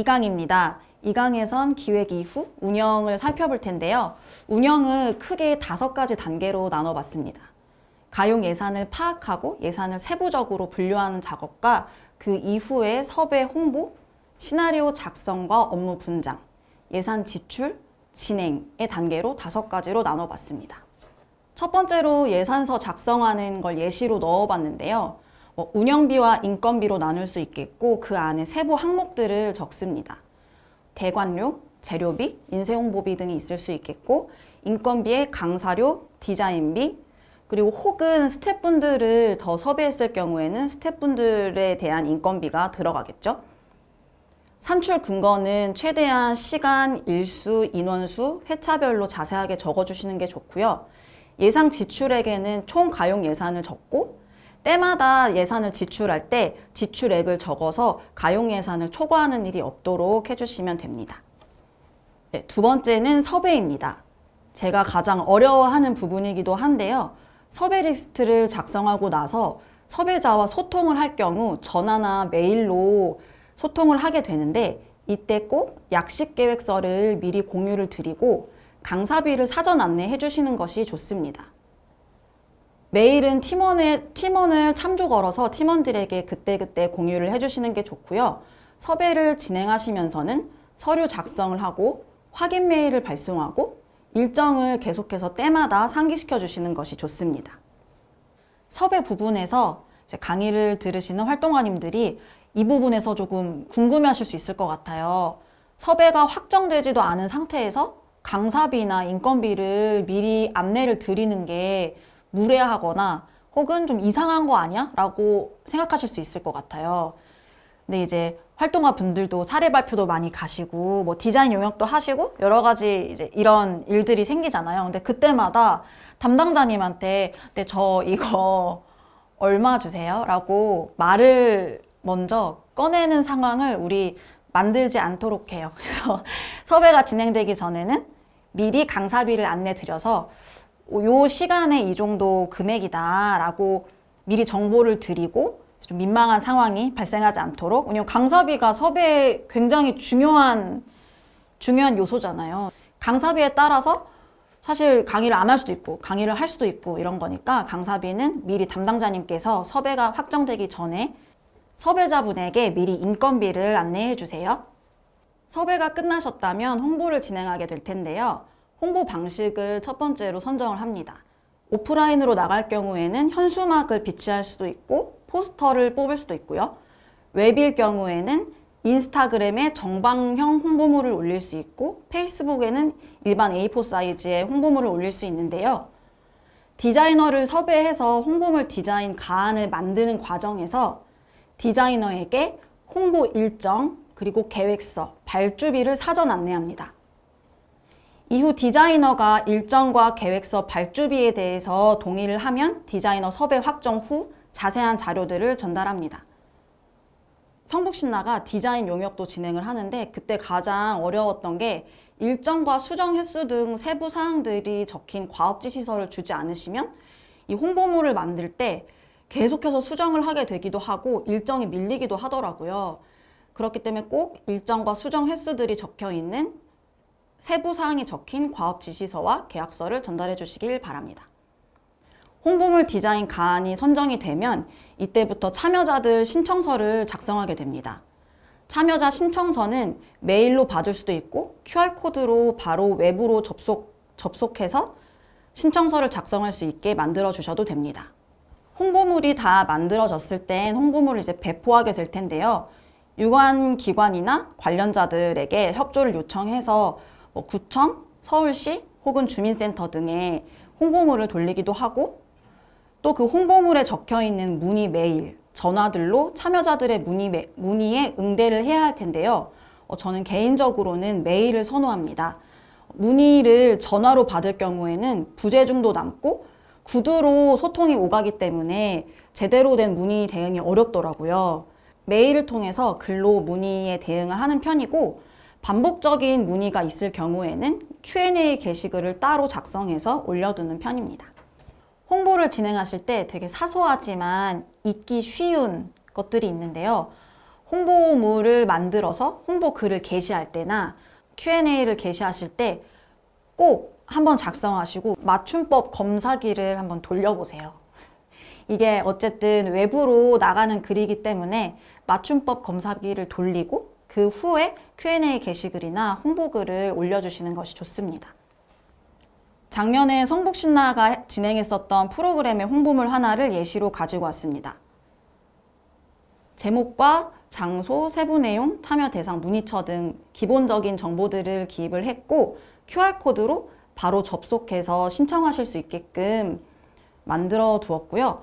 2강입니다. 2강에선 기획 이후 운영을 살펴볼 텐데요. 운영을 크게 5가지 단계로 나눠봤습니다. 가용 예산을 파악하고 예산을 세부적으로 분류하는 작업과 그 이후에 섭외 홍보, 시나리오 작성과 업무 분장, 예산 지출, 진행의 단계로 5가지로 나눠봤습니다. 첫 번째로 예산서 작성하는 걸 예시로 넣어봤는데요. 운영비와 인건비로 나눌 수 있겠고 그 안에 세부 항목들을 적습니다. 대관료, 재료비, 인쇄홍보비 등이 있을 수 있겠고 인건비에 강사료, 디자인비, 그리고 혹은 스태프분들을 더 섭외했을 경우에는 스태프분들에 대한 인건비가 들어가겠죠. 산출 근거는 최대한 시간, 일수, 인원수, 회차별로 자세하게 적어주시는 게 좋고요. 예상 지출액에는 총 가용 예산을 적고 때마다 예산을 지출할 때 지출액을 적어서 가용 예산을 초과하는 일이 없도록 해주시면 됩니다. 네, 두 번째는 섭외입니다. 제가 가장 어려워하는 부분이기도 한데요. 섭외 리스트를 작성하고 나서 섭외자와 소통을 할 경우 전화나 메일로 소통을 하게 되는데 이때 꼭 약식 계획서를 미리 공유를 드리고 강사비를 사전 안내해 주시는 것이 좋습니다. 메일은 팀원을 참조 걸어서 팀원들에게 그때그때 공유를 해주시는 게 좋고요. 섭외를 진행하시면서는 서류 작성을 하고 확인 메일을 발송하고 일정을 계속해서 때마다 상기시켜 주시는 것이 좋습니다. 섭외 부분에서 이제 강의를 들으시는 활동가님들이 이 부분에서 조금 궁금해하실 수 있을 것 같아요. 섭외가 확정되지도 않은 상태에서 강사비나 인건비를 미리 안내를 드리는 게 무례하거나 혹은 좀 이상한 거 아니야? 라고 생각하실 수 있을 것 같아요. 근데 이제 활동가 분들도 사례 발표도 많이 가시고 뭐 디자인 용역도 하시고 여러 가지 이제 이런 일들이 생기잖아요. 근데 그때마다 담당자님한테 네, 저 이거 얼마 주세요? 라고 말을 먼저 꺼내는 상황을 우리 만들지 않도록 해요. 그래서 섭외가 진행되기 전에는 미리 강사비를 안내 드려서 요 시간에 이 정도 금액이다 라고 미리 정보를 드리고 좀 민망한 상황이 발생하지 않도록. 왜냐면 강사비가 섭외에 굉장히 중요한 요소잖아요. 강사비에 따라서 사실 강의를 안 할 수도 있고 강의를 할 수도 있고 이런 거니까 강사비는 미리 담당자님께서 섭외가 확정되기 전에 섭외자분에게 미리 인건비를 안내해 주세요. 섭외가 끝나셨다면 홍보를 진행하게 될 텐데요. 홍보 방식을 첫 번째로 선정을 합니다. 오프라인으로 나갈 경우에는 현수막을 비치할 수도 있고 포스터를 뽑을 수도 있고요. 웹일 경우에는 인스타그램에 정방형 홍보물을 올릴 수 있고 페이스북에는 일반 A4 사이즈의 홍보물을 올릴 수 있는데요. 디자이너를 섭외해서 홍보물 디자인 가안을 만드는 과정에서 디자이너에게 홍보 일정, 그리고 계획서, 발주비를 사전 안내합니다. 이후 디자이너가 일정과 계획서, 발주비에 대해서 동의를 하면 디자이너 섭외 확정 후 자세한 자료들을 전달합니다. 성북신라가 디자인 용역도 진행을 하는데 그때 가장 어려웠던 게 일정과 수정 횟수 등 세부 사항들이 적힌 과업지시서를 주지 않으시면 이 홍보물을 만들 때 계속해서 수정을 하게 되기도 하고 일정이 밀리기도 하더라고요. 그렇기 때문에 꼭 일정과 수정 횟수들이 적혀 있는 세부 사항이 적힌 과업지시서와 계약서를 전달해 주시길 바랍니다. 홍보물 디자인 가안이 선정이 되면 이때부터 참여자들 신청서를 작성하게 됩니다. 참여자 신청서는 메일로 받을 수도 있고 QR코드로 바로 웹으로 접속해서 신청서를 작성할 수 있게 만들어 주셔도 됩니다. 홍보물이 다 만들어졌을 땐 홍보물을 이제 배포하게 될 텐데요. 유관 기관이나 관련자들에게 협조를 요청해서 구청, 서울시 혹은 주민센터 등의 홍보물을 돌리기도 하고 또 그 홍보물에 적혀 있는 문의 메일, 전화들로 참여자들의 문의에 응대를 해야 할 텐데요. 저는 개인적으로는 메일을 선호합니다. 문의를 전화로 받을 경우에는 부재중도 남고 구두로 소통이 오가기 때문에 제대로 된 문의 대응이 어렵더라고요. 메일을 통해서 글로 문의에 대응을 하는 편이고 반복적인 문의가 있을 경우에는 Q&A 게시글을 따로 작성해서 올려두는 편입니다. 홍보를 진행하실 때 되게 사소하지만 잊기 쉬운 것들이 있는데요. 홍보물을 만들어서 홍보 글을 게시할 때나 Q&A를 게시하실 때 꼭 한번 작성하시고 맞춤법 검사기를 한번 돌려보세요. 이게 어쨌든 외부로 나가는 글이기 때문에 맞춤법 검사기를 돌리고 그 후에 Q&A 게시글이나 홍보글을 올려주시는 것이 좋습니다. 작년에 성북신나가 진행했었던 프로그램의 홍보물 하나를 예시로 가지고 왔습니다. 제목과 장소, 세부 내용, 참여 대상, 문의처 등 기본적인 정보들을 기입을 했고 QR코드로 바로 접속해서 신청하실 수 있게끔 만들어 두었고요.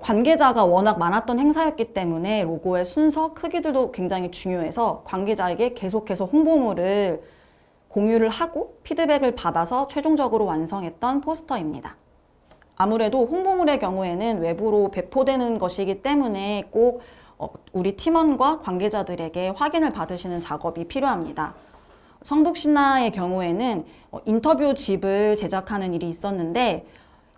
관계자가 워낙 많았던 행사였기 때문에 로고의 순서, 크기들도 굉장히 중요해서 관계자에게 계속해서 홍보물을 공유를 하고 피드백을 받아서 최종적으로 완성했던 포스터입니다. 아무래도 홍보물의 경우에는 외부로 배포되는 것이기 때문에 꼭 우리 팀원과 관계자들에게 확인을 받으시는 작업이 필요합니다. 성북신나의 경우에는 인터뷰집을 제작하는 일이 있었는데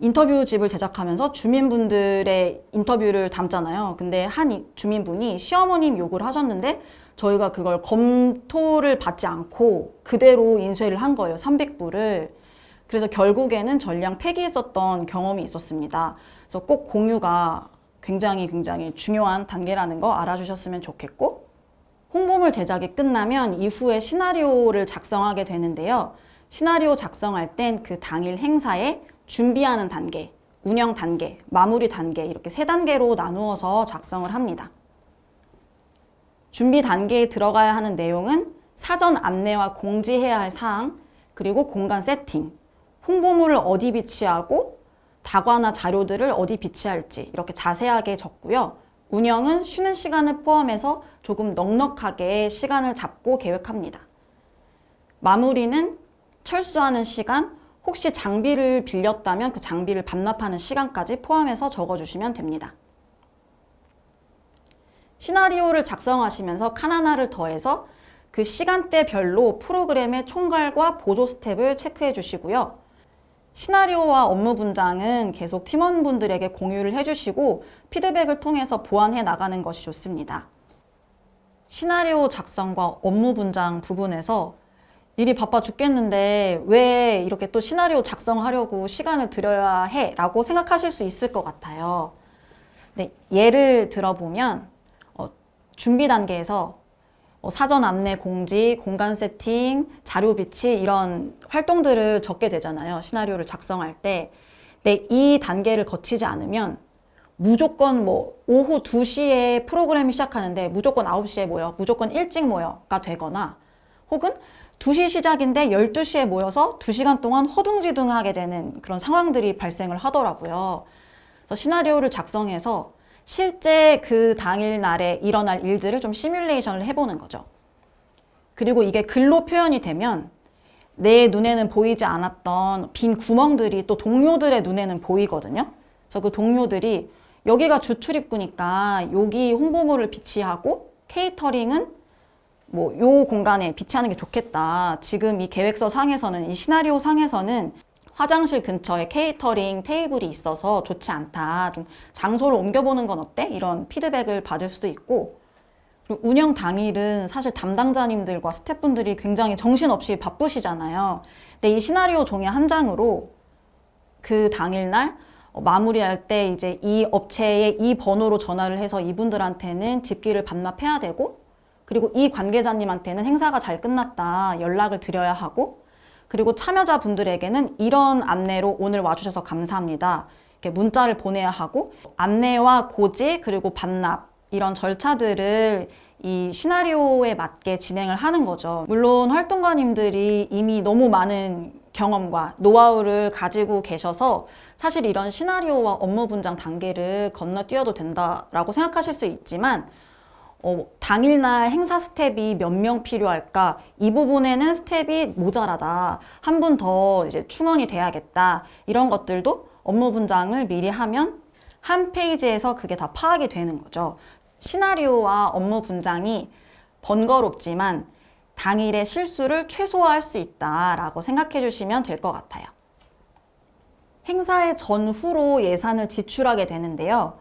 인터뷰집을 제작하면서 주민분들의 인터뷰를 담잖아요. 근데 한 주민분이 시어머님 욕을 하셨는데 저희가 그걸 검토를 받지 않고 그대로 인쇄를 한 거예요. 300부를. 그래서 결국에는 전량 폐기했었던 경험이 있었습니다. 그래서 꼭 공유가 굉장히 중요한 단계라는 거 알아주셨으면 좋겠고, 홍보물 제작이 끝나면 이후에 시나리오를 작성하게 되는데요. 시나리오 작성할 땐 그 당일 행사에 준비하는 단계, 운영 단계, 마무리 단계 이렇게 3단계로 나누어서 작성을 합니다. 준비 단계에 들어가야 하는 내용은 사전 안내와 공지해야 할 사항, 그리고 공간 세팅, 홍보물을 어디 비치하고 다과나 자료들을 어디 비치할지 이렇게 자세하게 적고요. 운영은 쉬는 시간을 포함해서 조금 넉넉하게 시간을 잡고 계획합니다. 마무리는 철수하는 시간, 혹시 장비를 빌렸다면 그 장비를 반납하는 시간까지 포함해서 적어주시면 됩니다. 시나리오를 작성하시면서 칸 하나를 더해서 그 시간대별로 프로그램의 총괄과 보조 스텝을 체크해 주시고요. 시나리오와 업무 분장은 계속 팀원분들에게 공유를 해주시고 피드백을 통해서 보완해 나가는 것이 좋습니다. 시나리오 작성과 업무 분장 부분에서 일이 바빠 죽겠는데 왜 이렇게 또 시나리오 작성하려고 시간을 들여야 해? 라고 생각하실 수 있을 것 같아요. 네, 예를 들어보면 준비 단계에서 사전 안내 공지, 공간 세팅, 자료 비치 이런 활동들을 적게 되잖아요. 시나리오를 작성할 때. 근데 이 단계를 거치지 않으면 무조건 오후 2시에 프로그램이 시작하는데 무조건 9시에 모여, 무조건 일찍 모여가 되거나 혹은 2시 시작인데 12시에 모여서 2시간 동안 허둥지둥하게 되는 그런 상황들이 발생을 하더라고요. 그래서 시나리오를 작성해서 실제 그 당일 날에 일어날 일들을 좀 시뮬레이션을 해보는 거죠. 그리고 이게 글로 표현이 되면 내 눈에는 보이지 않았던 빈 구멍들이 또 동료들의 눈에는 보이거든요. 그래서 그 동료들이 여기가 주출입구니까 여기 홍보물을 비치하고 케이터링은 요 공간에 비치하는 게 좋겠다. 지금 이 계획서 상에서는, 이 시나리오 상에서는 화장실 근처에 케이터링 테이블이 있어서 좋지 않다. 좀 장소를 옮겨보는 건 어때? 이런 피드백을 받을 수도 있고, 그리고 운영 당일은 사실 담당자님들과 스태프분들이 굉장히 정신없이 바쁘시잖아요. 근데 이 시나리오 종이 한 장으로 그 당일날 마무리할 때 이제 이 업체에 이 번호로 전화를 해서 이분들한테는 집기를 반납해야 되고, 그리고 이 관계자님한테는 행사가 잘 끝났다 연락을 드려야 하고, 그리고 참여자분들에게는 이런 안내로 오늘 와주셔서 감사합니다. 이렇게 문자를 보내야 하고, 안내와 고지 그리고 반납 이런 절차들을 이 시나리오에 맞게 진행을 하는 거죠. 물론 활동가님들이 이미 너무 많은 경험과 노하우를 가지고 계셔서 사실 이런 시나리오와 업무 분장 단계를 건너뛰어도 된다라고 생각하실 수 있지만 당일날 행사 스텝이 몇 명 필요할까? 이 부분에는 스텝이 모자라다. 한 분 더 이제 충원이 돼야겠다. 이런 것들도 업무 분장을 미리 하면 한 페이지에서 그게 다 파악이 되는 거죠. 시나리오와 업무 분장이 번거롭지만 당일의 실수를 최소화할 수 있다라고 생각해 주시면 될 것 같아요. 행사의 전후로 예산을 지출하게 되는데요.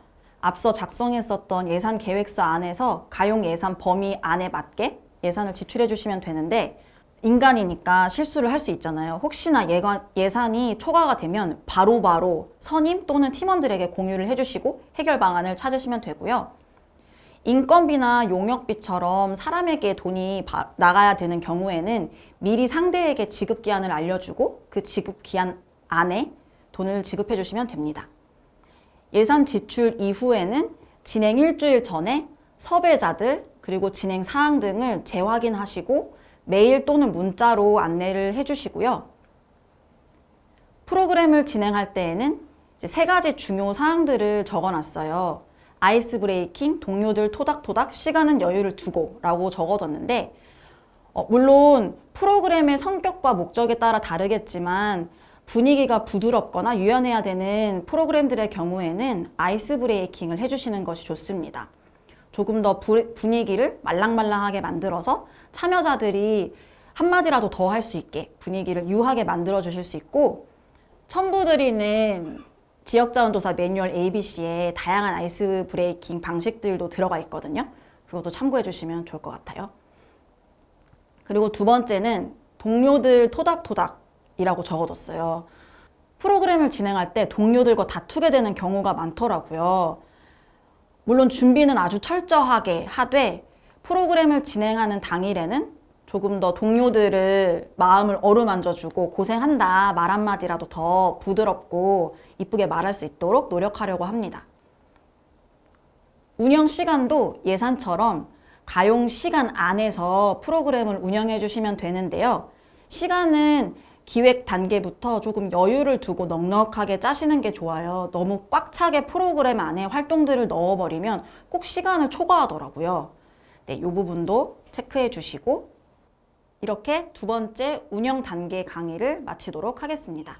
앞서 작성했었던 예산 계획서 안에서 가용 예산 범위 안에 맞게 예산을 지출해 주시면 되는데, 인간이니까 실수를 할 수 있잖아요. 혹시나 예산이 초과가 되면 바로바로 선임 또는 팀원들에게 공유를 해주시고 해결 방안을 찾으시면 되고요. 인건비나 용역비처럼 사람에게 돈이 나가야 되는 경우에는 미리 상대에게 지급 기한을 알려주고 그 지급 기한 안에 돈을 지급해 주시면 됩니다. 예산 지출 이후에는 진행 일주일 전에 섭외자들 그리고 진행 사항 등을 재확인하시고 메일 또는 문자로 안내를 해주시고요. 프로그램을 진행할 때에는 이제 3가지 중요 사항들을 적어놨어요. 아이스 브레이킹, 동료들 토닥토닥, 시간은 여유를 두고 라고 적어뒀는데, 물론 프로그램의 성격과 목적에 따라 다르겠지만 분위기가 부드럽거나 유연해야 되는 프로그램들의 경우에는 아이스 브레이킹을 해주시는 것이 좋습니다. 조금 더 분위기를 말랑말랑하게 만들어서 참여자들이 한마디라도 더 할 수 있게 분위기를 유하게 만들어 주실 수 있고, 첨부드리는 지역자원조사 매뉴얼 ABC에 다양한 아이스 브레이킹 방식들도 들어가 있거든요. 그것도 참고해 주시면 좋을 것 같아요. 그리고 2번째는 동료들 토닥토닥이라고 적어뒀어요. 프로그램을 진행할 때 동료들과 다투게 되는 경우가 많더라고요. 물론 준비는 아주 철저하게 하되 프로그램을 진행하는 당일에는 조금 더 동료들을 마음을 어루만져주고 고생한다 말 한마디라도 더 부드럽고 이쁘게 말할 수 있도록 노력하려고 합니다. 운영 시간도 예산처럼 가용 시간 안에서 프로그램을 운영해 주시면 되는데요. 시간은 기획 단계부터 조금 여유를 두고 넉넉하게 짜시는 게 좋아요. 너무 꽉 차게 프로그램 안에 활동들을 넣어버리면 꼭 시간을 초과하더라고요. 네, 이 부분도 체크해 주시고, 이렇게 2번째 운영 단계 강의를 마치도록 하겠습니다.